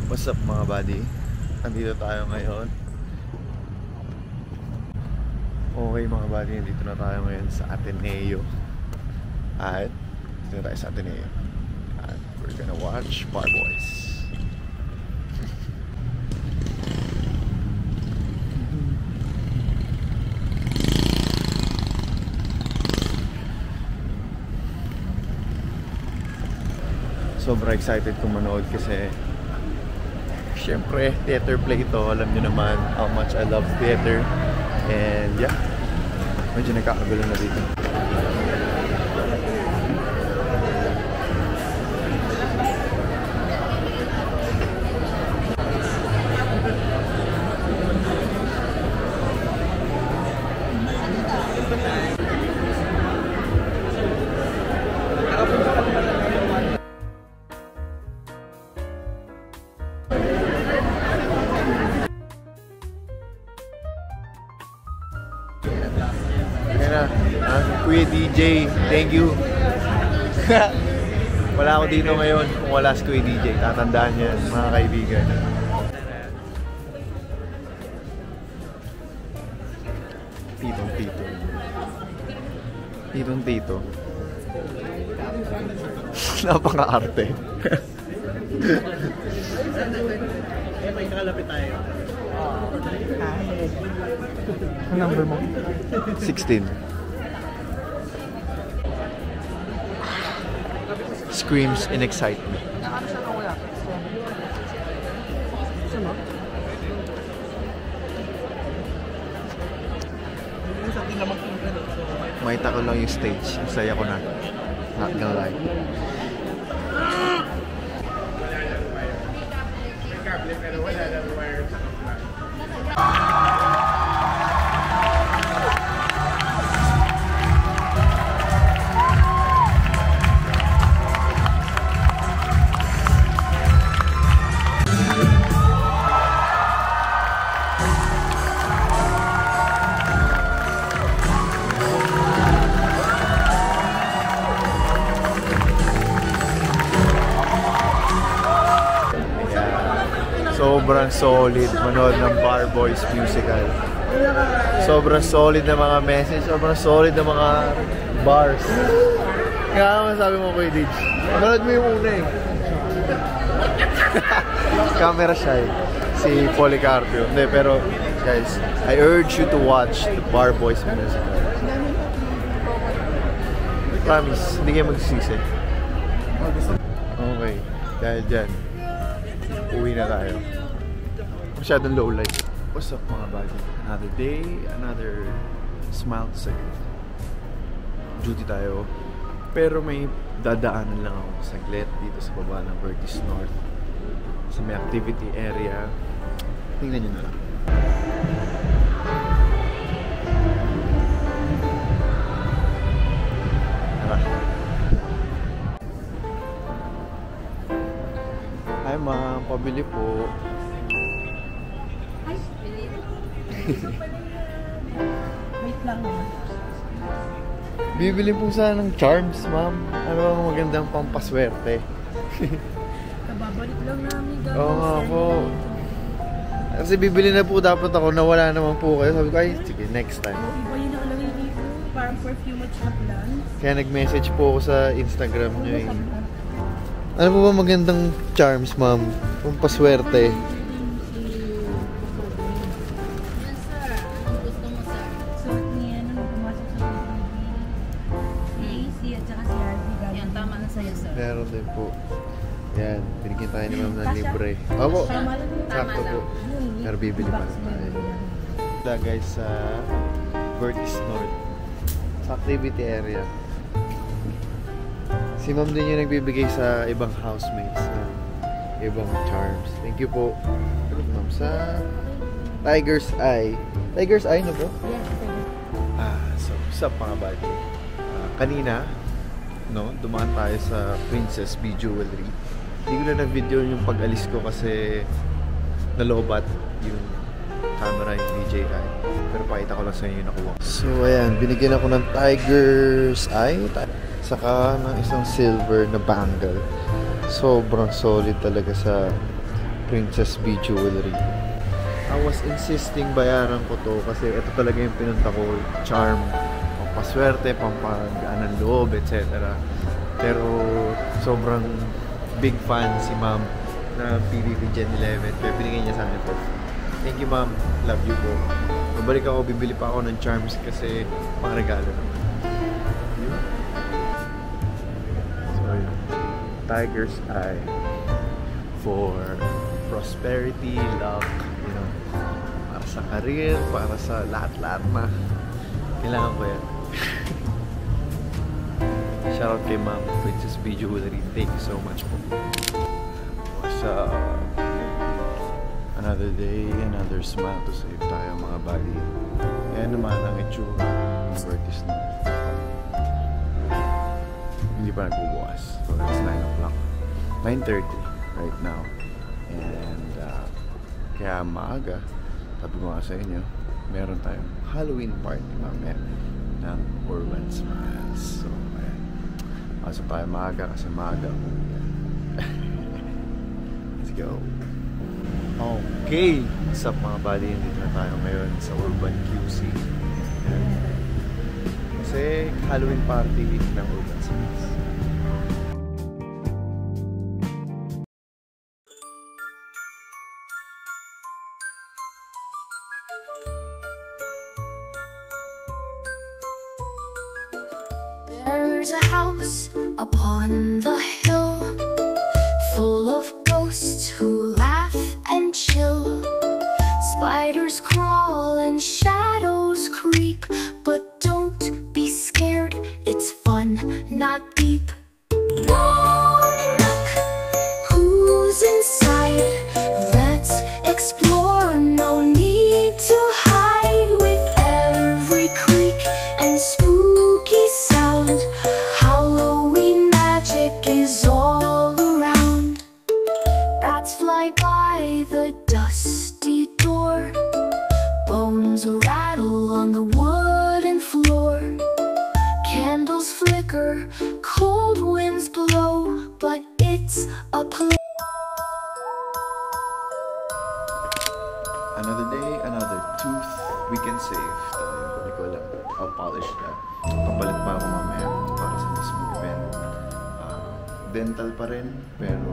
What's up mga buddy? Nandito tayo ngayon. Okay mga buddy, nandito na tayo ngayon sa Ateneo. At dito tayo sa Ateneo. At we're gonna watch Bar Boys. Sobrang excited kong manood kasi syempre, theater play ito. Alam nyo naman how much I love theater. And yeah, medyo nagkakagulo na dito. Kuya DJ, thank you. Wala ako dito ngayon kung wala si Kuya DJ. Tatandaan niya mga kaibigan. Titong-tito. Napaka-arte. May kakalapit tayo. Ang number mo? 16. Screams in excitement. Makita ko lang yung stage. Ang saya ko na. Not gonna lie. Sobrang solid manood ng Bar Boys musical. Sobrang solid na mga message, sobrang solid na mga bars. Kaya masabi mo Kuya Dij, manood mo yung una eh. Camera shy, si Policarpio. Hindi, pero guys, I urge you to watch the Bar Boys musical. Promise, hindi kayo magsisisi. Okay, dahil dyan, uwi na tayo. Masyadong low light. What's up mga buddy? Another day, another smile to say. Duty tayo. Pero may dadaanan lang ako saglit dito sa baba ng Vertis North. Sa may activity area. Tingnan nyo na lang. Tara. Hi ma'am, pabili po. Wait lang naman. Bibili po sana ng charms, ma'am. Ano ang magandang pampaswerte? Kababalik lang namin gano'n. Oo nga po. Kasi bibili na po dapat ako, nawala naman po kayo. Sabi ko, ay, sige, next time. Iba yun nakalagay dito. Parang perfume at chaplan. Kaya nag-message po ako sa Instagram nyo eh. Ano po ba magandang charms, ma'am? Pampaswerte. Meron din po. Yan, binigyan tayo naman ng libre. Opo, sakto po. Pero bibili pa tayo. Dito guys sa Vertis North. Sa activity area. Si ma'am din yung nagbibigay sa ibang housemates ng ibang charms. Thank you po. Ma'am sa Tiger's Eye. Tiger's Eye na po? So, what's up mga buddy? Kanina, no, dumaan tayo sa Princess B Jewelry. Hindi ko na na-video yung pag-alis ko kasi nalobat yung camera yung DJI. Pero pakita ko lang sa inyo yung nakuha. So ayan, binigyan ako ng Tiger's Eye. Saka ng isang silver na bangle. Sobrang solid talaga sa Princess B Jewelry. I was insisting bayaran ko to kasi ito talaga yung pinunta ko, charm, pampaswerte, pampagaan ng loob, etc. Pero sobrang big fan si ma'am na PBB Gen 11 kaya binigay niya sa akin for free. Thank you ma'am, love you po. Babalik ako, bibili pa ako ng charms kasi mga regalo naman. So yun, Tiger's Eye for prosperity, luck, you know, para sa career, para sa lahat-lahat na kailangan ko yan. Shoutout kay ma'am, Princess B Jewelry. Thank you so much po. What's up? Another day, another smile to save tayo mga buddy. Ayan naman ang itsura ng Vertis North. Hindi pa nagbubukas. So it's 9 o'clock. 9:30 right now. And kaya maaga, sabi ko nga sa inyo, meron tayong Halloween party mamaya ng Urban Smiles. So ayan, pasok tayo maaga kasi maaga. Let's go. Okay, what's up mga buddy? Dito na tayo ngayon sa Urban QC. Ayan. Kasi Halloween party ng Urban Smiles. There's a house upon the hill, full of ghosts who laugh and chill. Spiders crawl and shadows creep, but don't be scared, it's fun, not deep. Knock, who's inside? Let's explore, no need to hide. With every creak and spooky sound, Halloween magic is all around. Bats fly by the dusty door, bones rattle on the wooden floor. Candles flicker, cold winds blow, but it's a play. Another day, another tooth we can save. Hindi ko alam. I'll polish that. Papalit pa ako mamaya para sa mismong event. Dental pa rin, pero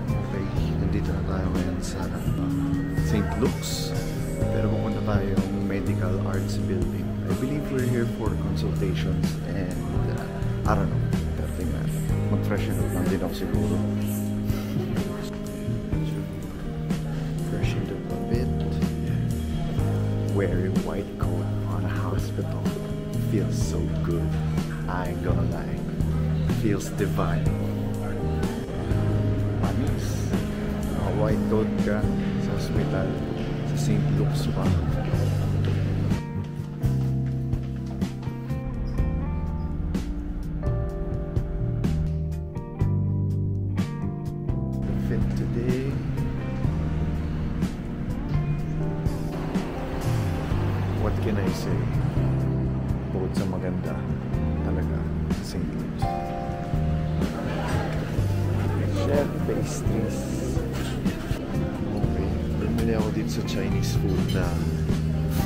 okay. Nandito na tayo ngayon sa St. Luke's. Pero pupunta tayo yung Medical Arts Building. I believe we're here for consultations and I don't know. Pero tingnan, mag-freshen up lang din ako siguro. Freshen up a bit. Wearing white coat on a hospital feels so good. I ain't gonna lie. Feels divine. Panis. White coat ka sa hospital sa St. Luke's pa. Fit today. What can I say? Bukod sa maganda talaga St. Luke's. Chef pastries. Okay, bumili ako dito sa Chinese food na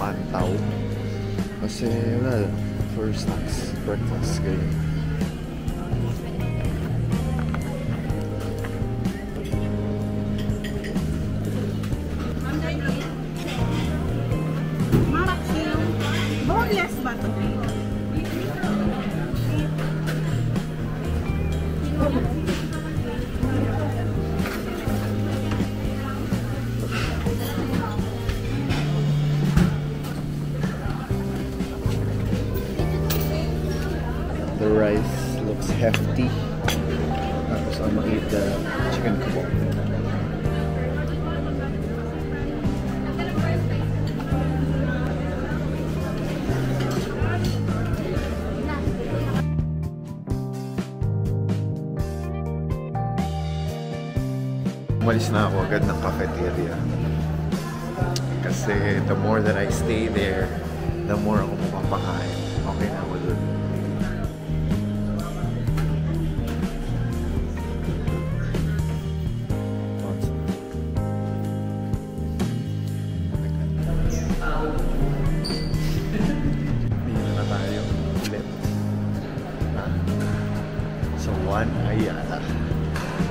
Fantao. Kasi wala, for snacks, breakfast, ganyan. Yes, but The rice looks hefty. Tapos I'll eat the chicken kebab. Umalis na ako agad ng cafeteria. Kasi the more that I stay there, the more ako mapapakain. Okay na ako dun.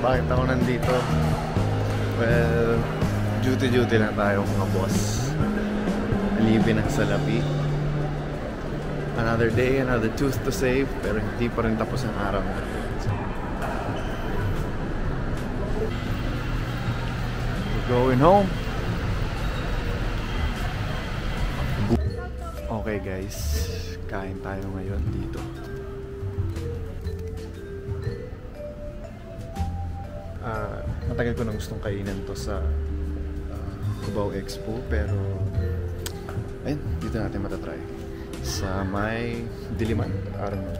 Bakit ako nandito? Well, duty lang tayo mga boss. Alipin ang salapi. Another day, another tooth to save, pero hindi pa rin tapos ang araw na. We're going home. Okay guys, kain tayo ngayon dito. Matagal ko nang gustong kainan to sa Cubao Expo, pero ayun, dito natin matatry sa may Diliman, I don't know.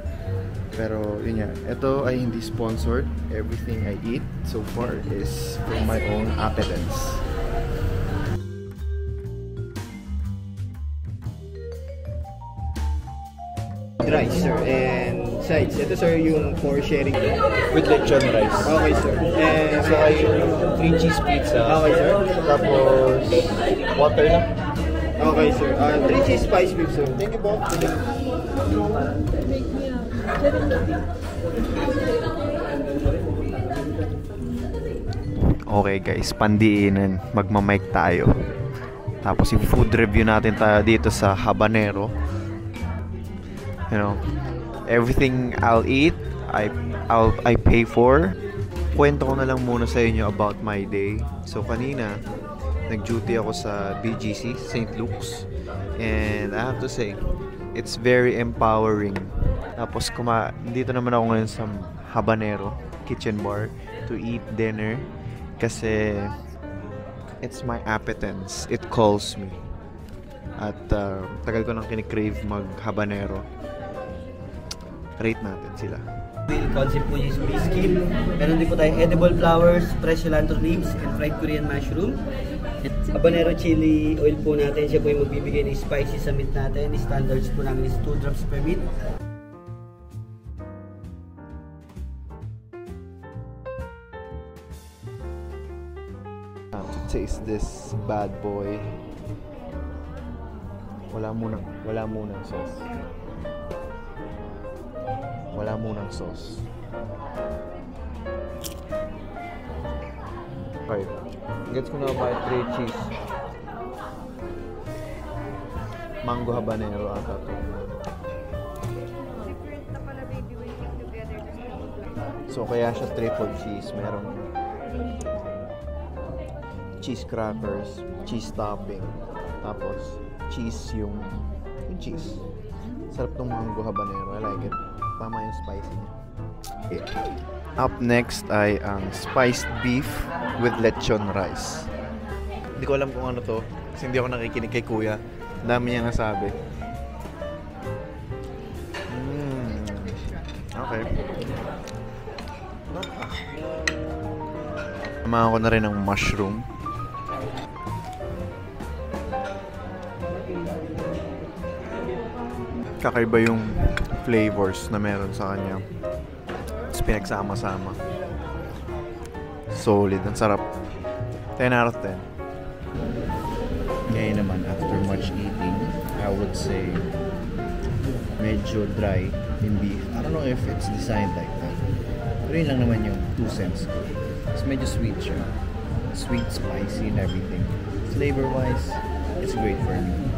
Pero yun nga, ito ay hindi sponsored. Everything I eat so far is from my own appetence. Rice, sir, and sides. Ito, sir, yung for sharing With lechon rice. Okay, sir. And So ay 3 cheese pizza. okay, sir. Tapos water na. Okay, sir. 3 cheese spice beef, sir. Thank you po. Okay guys, pandiinan, magmamic tayo. Tapos yung food review natin tayo dito sa Habanero. You know, everything I'll eat, I pay for. Kwento ko na lang muna sa inyo about my day. So kanina, nag-duty ako sa BGC, St. Luke's. And I have to say, it's very empowering. Tapos dito naman ako ngayon sa Habanero Kitchen Bar to eat dinner. Kasi it's my appetence. It calls me. At tagal ko nang kinikrave mag-habanero. Rate natin sila. Concept po is biscuit. Meron din po tayo edible flowers, fresh cilantro leaves, and fried Korean mushroom. Habanero chili oil po natin. Siya po yung magbibigay ng spicy sa meat natin. Standards po namin is 2 drops per meat. To taste this bad boy. Wala munang sauce. Wala munang sauce. Okay. Gets ko na ba 3 cheese. Mango habanero ata to. So kaya siya triple cheese. Merong cheese crackers, cheese topping, tapos cheese yung cheese. Sarap tong mango habanero. I like it. Tama yung spicy niya. Okay. Up next ay ang spiced beef with lechon rice. Hindi ko alam kung ano to kasi hindi ako nakikinig kay kuya. Dami niya nasabi. Okay. Samahan ko na rin ng mushroom. Kakaiba yung flavors na meron sa kanya. Tapos pinagsama-sama. Solid. Ang sarap. 10 out of 10. Ngayon naman, after much eating, I would say medyo dry yung beef. I don't know if it's designed like that. Pero yun lang naman yung 2 cents ko. It's medyo sweet siya. Sweet, spicy, and everything. Flavor-wise, it's great for me.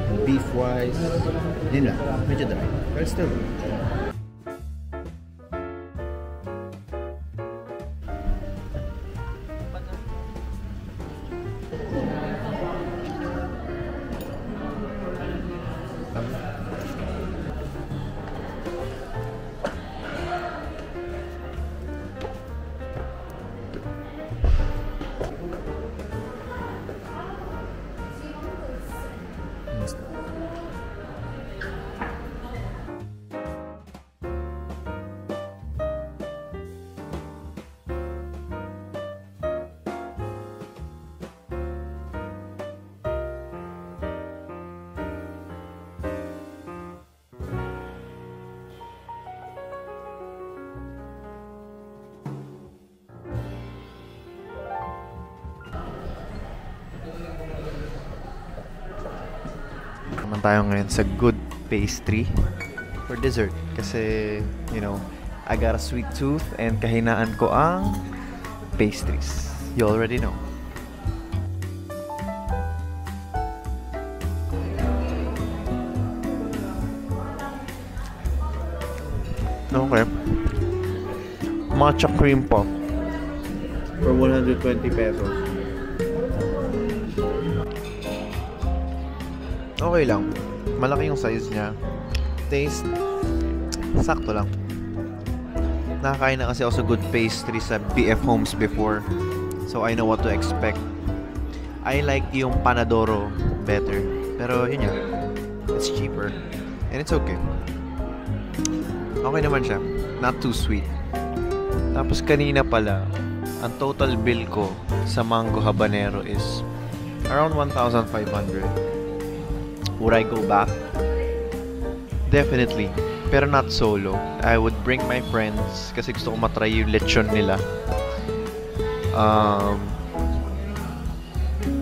And beef-wise, yun lang. Medyo dry. But still good. Naman tayo ngayon sa Good Pastry for dessert kasi, you know, I got a sweet tooth and kahinaan ko ang pastries. You already know. Okay. Matcha cream puff for 120 pesos. Okay lang. Malaki yung size niya. Taste, sakto lang. Nakakain na kasi ako sa good pastry sa BF Homes before. So I know what to expect. I like yung Panadoro better. Pero yun yan. It's cheaper. And it's okay. Okay naman siya. Not too sweet. Tapos kanina pala, ang total bill ko sa Mango Habanero is around 1,500. Would I go back? Definitely. Pero not solo. I would bring my friends kasi gusto ko matry yung lechon nila.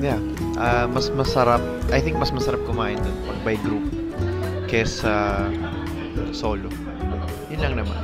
Yeah. Mas masarap. I think mas masarap kumain dun pag by group kesa solo. Yun lang naman.